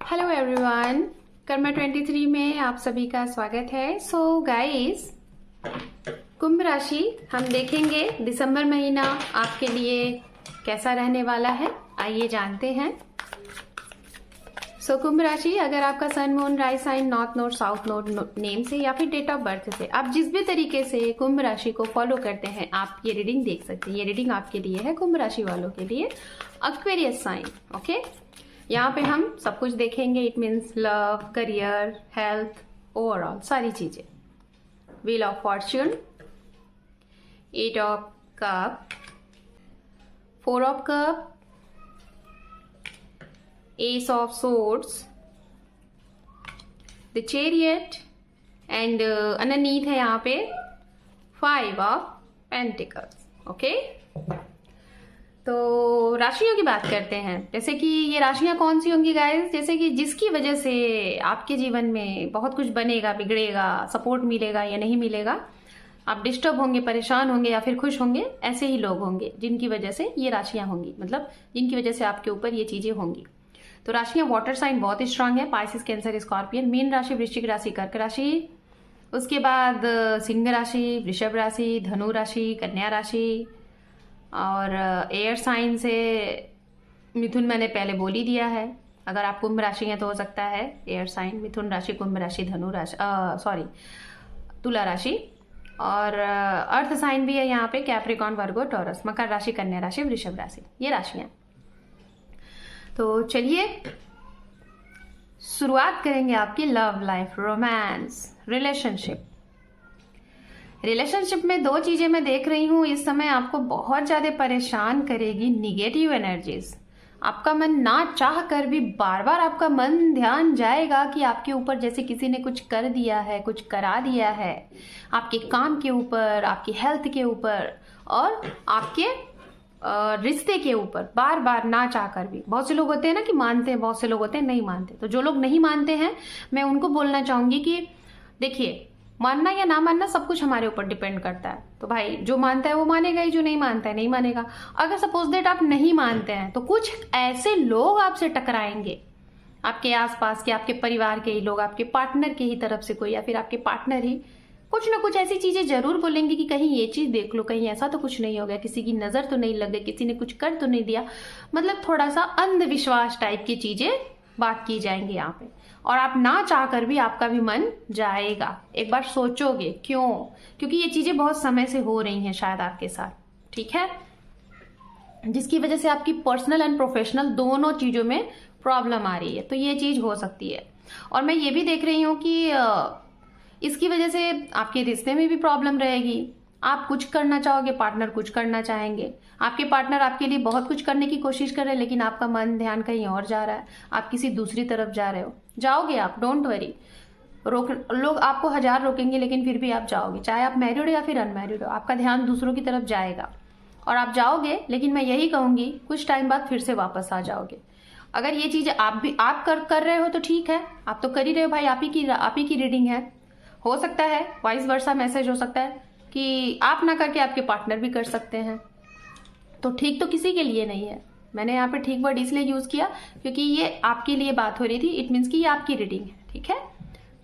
Hello everyone, Karma 23 में आप सभी का स्वागत है। सो गाइस, कुंभ राशि हम देखेंगे दिसंबर महीना आपके लिए कैसा रहने वाला है, आइए जानते हैं। सो कुंभ राशि, अगर आपका sun moon rise sign north node south node name से या फिर डेट ऑफ बर्थ से आप जिस भी तरीके से कुंभ राशि को फॉलो करते हैं, आप ये रीडिंग देख सकते हैं। ये रीडिंग आपके लिए है, कुंभ राशि वालों के लिए, एक्वेरियस साइन। ओके, यहाँ पे हम सब कुछ देखेंगे। It means love, career, health, overall सारी चीजें। Wheel of Fortune, 8 of cup, 4 of cup, S of swords, the chariot and underneath है यहाँ पे 5 ऑफ पेंटिकल्स। ओके, तो राशियों की बात करते हैं। जैसे कि ये राशियां कौन सी होंगी गाइस, जैसे कि जिसकी वजह से आपके जीवन में बहुत कुछ बनेगा, बिगड़ेगा, सपोर्ट मिलेगा या नहीं मिलेगा, आप डिस्टर्ब होंगे, परेशान होंगे या फिर खुश होंगे, ऐसे ही लोग होंगे जिनकी वजह से ये राशियां होंगी, मतलब जिनकी वजह से आपके ऊपर ये चीजें होंगी। तो राशियां वाटर साइन बहुत स्ट्रांग है, पाइसिस, कैंसर, स्कॉर्पियन। मीन राशि, वृश्चिक राशि, कर्क राशि, उसके बाद सिंह राशि, वृषभ राशि, धनु राशि, कन्या राशि, और एयर साइन से मिथुन मैंने पहले बोल ही दिया है। अगर आप कुंभ राशि हैं तो हो सकता है एयर साइन, मिथुन राशि, कुंभ राशि, धनु राशि, तुला राशि, और अर्थ साइन भी है यहाँ पे, कैप्रिकॉर्न, वर्गो, टॉरस, मकर राशि, कन्या राशि, वृषभ राशि, ये राशियां। तो चलिए शुरुआत करेंगे आपकी लव लाइफ, रोमांस, रिलेशनशिप में दो चीजें मैं देख रही हूं इस समय आपको बहुत ज्यादा परेशान करेगी। निगेटिव एनर्जीज, आपका मन ना चाह कर भी बार बार आपका मन ध्यान जाएगा कि आपके ऊपर जैसे किसी ने कुछ कर दिया है, कुछ करा दिया है, आपके काम के ऊपर, आपकी हेल्थ के ऊपर और आपके रिश्ते के ऊपर, बार बार ना चाह कर भी। बहुत से लोग होते हैं ना कि मानते हैं, बहुत से लोग होते हैं नहीं मानते। तो जो लोग नहीं मानते हैं, मैं उनको बोलना चाहूंगी कि देखिए, मानना या ना मानना सब कुछ हमारे ऊपर डिपेंड करता है। तो भाई जो मानता है वो मानेगा ही, जो नहीं मानता है नहीं मानेगा। अगर सपोज दैट आप नहीं मानते हैं तो कुछ ऐसे लोग आपसे टकराएंगे, आपके आसपास के, आपके परिवार के ही लोग, आपके पार्टनर के ही तरफ से कोई, या फिर आपके पार्टनर ही कुछ ना कुछ ऐसी चीजें जरूर बोलेंगे कि कहीं ये चीज देख लो, कहीं ऐसा तो कुछ नहीं हो गया, किसी की नजर तो नहीं लग गई, किसी ने कुछ कर तो नहीं दिया। मतलब थोड़ा सा अंधविश्वास टाइप की चीजें बात की जाएंगी यहाँ पे, और आप ना चाहकर भी आपका भी मन जाएगा। एक बार सोचोगे, क्यों? क्योंकि ये चीजें बहुत समय से हो रही हैं शायद आपके साथ, ठीक है, जिसकी वजह से आपकी पर्सनल एंड प्रोफेशनल दोनों चीजों में प्रॉब्लम आ रही है। तो ये चीज हो सकती है। और मैं ये भी देख रही हूं कि इसकी वजह से आपके रिश्ते में भी प्रॉब्लम रहेगी। आप कुछ करना चाहोगे, पार्टनर कुछ करना चाहेंगे। आपके पार्टनर आपके लिए बहुत कुछ करने की कोशिश कर रहे हैं, लेकिन आपका मन ध्यान कहीं और जा रहा है, आप किसी दूसरी तरफ जा रहे हो। जाओगे आप, डोंट वरी। लोग आपको 1000 रोकेंगे, लेकिन फिर भी आप जाओगे, चाहे आप मैरिड हो या फिर अनमैरिड हो, आपका ध्यान दूसरों की तरफ जाएगा और आप जाओगे। लेकिन मैं यही कहूंगी, कुछ टाइम बाद फिर से वापस आ जाओगे। अगर ये चीज आप कर रहे हो तो ठीक है, आप तो कर ही रहे हो भाई, आप ही की रीडिंग है। हो सकता है वाइस वर्सा मैसेज हो सकता है कि आप ना करके आपके पार्टनर भी कर सकते हैं। तो ठीक तो किसी के लिए नहीं है। मैंने यहाँ पे ठीक वर्ड इसलिए यूज किया क्योंकि ये आपके लिए बात हो रही थी। इट मीन्स कि ये आपकी रीडिंग है, ठीक है,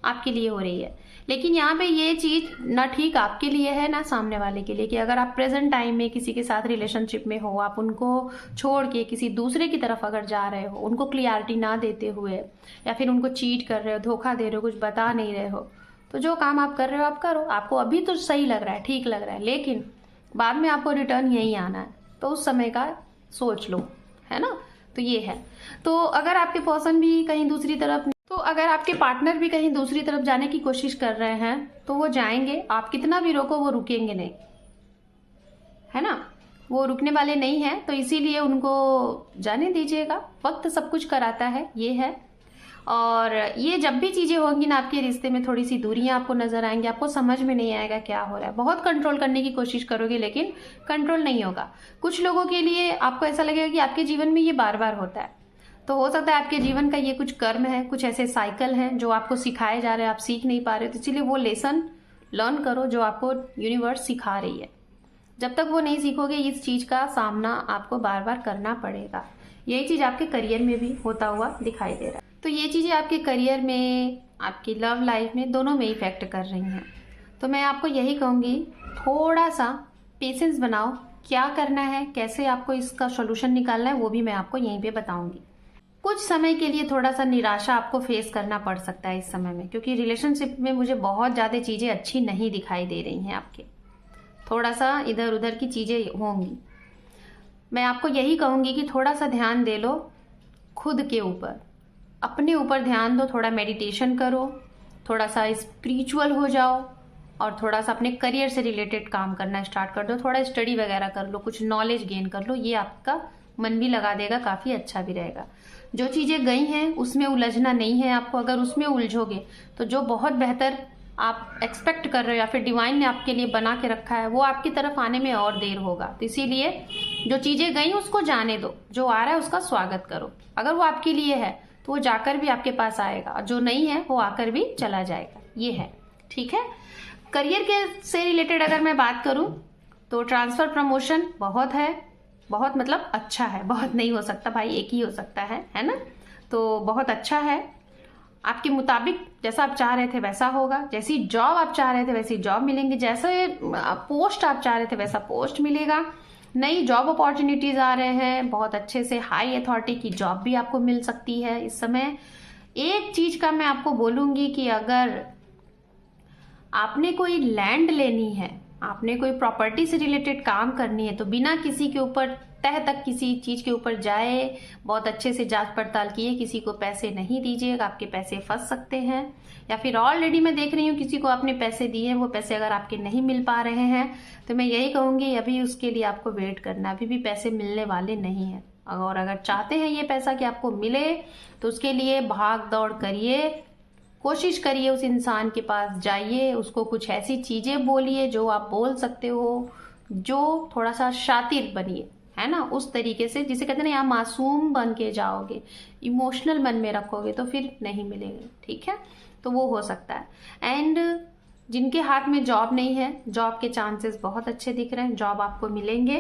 आपके लिए हो रही है। लेकिन यहाँ पे ये चीज ना ठीक आपके लिए है ना सामने वाले के लिए, कि अगर आप प्रेजेंट टाइम में किसी के साथ रिलेशनशिप में हो, आप उनको छोड़ के किसी दूसरे की तरफ अगर जा रहे हो, उनको क्लियरिटी ना देते हुए, या फिर उनको चीट कर रहे हो, धोखा दे रहे हो, कुछ बता नहीं रहे हो, तो जो काम आप कर रहे हो आप करो। आपको अभी तो सही लग रहा है, ठीक लग रहा है, लेकिन बाद में आपको रिटर्न यही आना है, तो उस समय का सोच लो, है ना। तो ये है। तो अगर आपके पर्सन भी कहीं दूसरी तरफ, तो अगर आपके पार्टनर भी कहीं दूसरी तरफ जाने की कोशिश कर रहे हैं तो वो जाएंगे। आप कितना भी रोको वो रुकेंगे नहीं, है ना, वो रुकने वाले नहीं है। तो इसीलिए उनको जाने दीजिएगा, वक्त सब कुछ कराता है, ये है। और ये जब भी चीजें होंगी ना आपके रिश्ते में, थोड़ी सी दूरियां आपको नजर आएंगी, आपको समझ में नहीं आएगा क्या हो रहा है। बहुत कंट्रोल करने की कोशिश करोगे लेकिन कंट्रोल नहीं होगा। कुछ लोगों के लिए आपको ऐसा लगेगा कि आपके जीवन में ये बार बार होता है। तो हो सकता है आपके जीवन का ये कुछ कर्म है, कुछ ऐसे साइकिल हैं जो आपको सिखाए जा रहे हैं, आप सीख नहीं पा रहे हो। तो इसलिए वो लेसन लर्न करो जो आपको यूनिवर्स सिखा रही है। जब तक वो नहीं सीखोगे, इस चीज का सामना आपको बार बार करना पड़ेगा। यही चीज आपके करियर में भी होता हुआ दिखाई दे रहा है। तो ये चीज़ें आपके करियर में, आपकी लव लाइफ में, दोनों में इफेक्ट कर रही हैं। तो मैं आपको यही कहूँगी, थोड़ा सा पेशेंस बनाओ। क्या करना है, कैसे आपको इसका सॉल्यूशन निकालना है, वो भी मैं आपको यहीं पे बताऊंगी। कुछ समय के लिए थोड़ा सा निराशा आपको फेस करना पड़ सकता है इस समय में, क्योंकि रिलेशनशिप में मुझे बहुत ज़्यादा चीज़ें अच्छी नहीं दिखाई दे रही हैं आपके। थोड़ा सा इधर उधर की चीज़ें होंगी। मैं आपको यही कहूँगी कि थोड़ा सा ध्यान दे लो खुद के ऊपर, अपने ऊपर ध्यान दो। थोड़ा मेडिटेशन करो, थोड़ा सा स्पिरिचुअल हो जाओ, और थोड़ा सा अपने करियर से रिलेटेड काम करना स्टार्ट कर दो। थोड़ा स्टडी वगैरह कर लो, कुछ नॉलेज गेन कर लो। ये आपका मन भी लगा देगा, काफ़ी अच्छा भी रहेगा। जो चीज़ें गई हैं उसमें उलझना नहीं है आपको। अगर उसमें उलझोगे तो जो बहुत बेहतर आप एक्सपेक्ट कर रहे हो या फिर डिवाइन ने आपके लिए बना के रखा है, वो आपकी तरफ आने में और देर होगा। तो इसीलिए जो चीज़ें गई उसको जाने दो, जो आ रहा है उसका स्वागत करो। अगर वो आपके लिए है तो वो जाकर भी आपके पास आएगा, और जो नहीं है वो आकर भी चला जाएगा। ये है, ठीक है। करियर के से रिलेटेड अगर मैं बात करूं तो ट्रांसफर प्रमोशन बहुत है, बहुत मतलब अच्छा है। बहुत नहीं हो सकता भाई, एक ही हो सकता है ना। तो बहुत अच्छा है, आपके मुताबिक जैसा आप चाह रहे थे वैसा होगा। जैसी जॉब आप चाह रहे थे वैसी जॉब मिलेंगी, जैसे पोस्ट आप चाह रहे थे वैसा पोस्ट मिलेगा। नई जॉब अपॉर्चुनिटीज आ रहे हैं, बहुत अच्छे से हाई अथॉरिटी की जॉब भी आपको मिल सकती है इस समय। एक चीज का मैं आपको बोलूंगी कि अगर आपने कोई लैंड लेनी है, आपने कोई प्रॉपर्टी से रिलेटेड काम करनी है, तो बिना किसी के ऊपर तह तक किसी चीज के ऊपर जाए, बहुत अच्छे से जांच पड़ताल किए, किसी को पैसे नहीं दीजिएगा, आपके पैसे फंस सकते हैं। या फिर ऑलरेडी मैं देख रही हूँ किसी को आपने पैसे दिए हैं, वो पैसे अगर आपके नहीं मिल पा रहे हैं, तो मैं यही कहूंगी अभी उसके लिए आपको वेट करना। अभी भी पैसे मिलने वाले नहीं है। और अगर चाहते हैं ये पैसा कि आपको मिले, तो उसके लिए भाग दौड़ करिए, कोशिश करिए, उस इंसान के पास जाइए, उसको कुछ ऐसी चीजें बोलिए जो आप बोल सकते हो, जो थोड़ा सा शातिर बनिए, है ना, उस तरीके से जिसे कहते हैं ना, आप मासूम बन के जाओगे, इमोशनल मन में रखोगे तो फिर नहीं मिलेंगे, ठीक है। तो वो हो सकता है। एंड जिनके हाथ में जॉब नहीं है, जॉब के चांसेस बहुत अच्छे दिख रहे हैं, जॉब आपको मिलेंगे,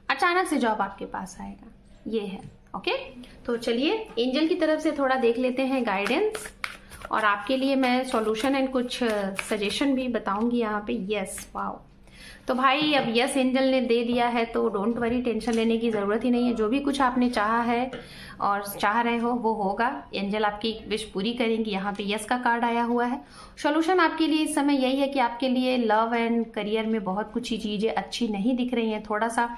अचानक से जॉब आपके पास आएगा, ये है। ओके, तो चलिए एंजल की तरफ से थोड़ा देख लेते हैं गाइडेंस, और आपके लिए मैं सॉल्यूशन एंड कुछ सजेशन भी बताऊंगी यहाँ पे। Yes, wow. तो भाई अब यस एंजल ने दे दिया है, तो डोंट वरी, टेंशन लेने की जरूरत ही नहीं है। जो भी कुछ आपने चाहा है और चाह रहे हो वो होगा। एंजल आपकी विश पूरी करेंगी। यहाँ पे यस का कार्ड आया हुआ है। सॉल्यूशन आपके लिए इस समय यही है कि आपके लिए लव एंड करियर में बहुत कुछ ही चीजें अच्छी नहीं दिख रही हैं। थोड़ा सा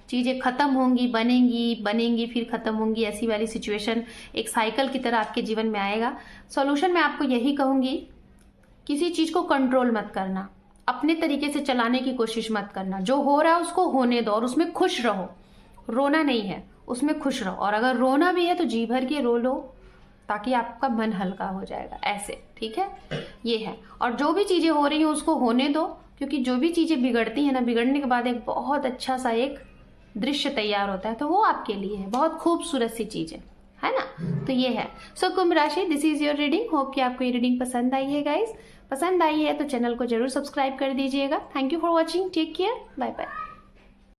चीजें खत्म होंगी, बनेंगी फिर खत्म होंगी, ऐसी वाली सिचुएशन एक साइकिल की तरह आपके जीवन में आएगा। सॉल्यूशन मैं आपको यही कहूंगी, किसी चीज को कंट्रोल मत करना, अपने तरीके से चलाने की कोशिश मत करना। जो हो रहा है उसको होने दो और उसमें खुश रहो। रोना नहीं है, उसमें खुश रहो। और अगर रोना भी है तो जी भर के रो लो, ताकि आपका मन हल्का हो जाएगा, ऐसे, ठीक है। ये है। और जो भी चीजें हो रही हैं उसको होने दो, क्योंकि जो भी चीजें बिगड़ती है ना, बिगड़ने के बाद एक बहुत अच्छा सा एक दृश्य तैयार होता है, तो वो आपके लिए है, बहुत खूबसूरत सी चीजें, है ना। तो ये है। सो कुंभ राशि, this is your reading. Hope कि आपको ये रीडिंग पसंद आई है गाइस। पसंद आई है तो चैनल को जरूर सब्सक्राइब कर दीजिएगा। Thank you for watching, take care, bye bye.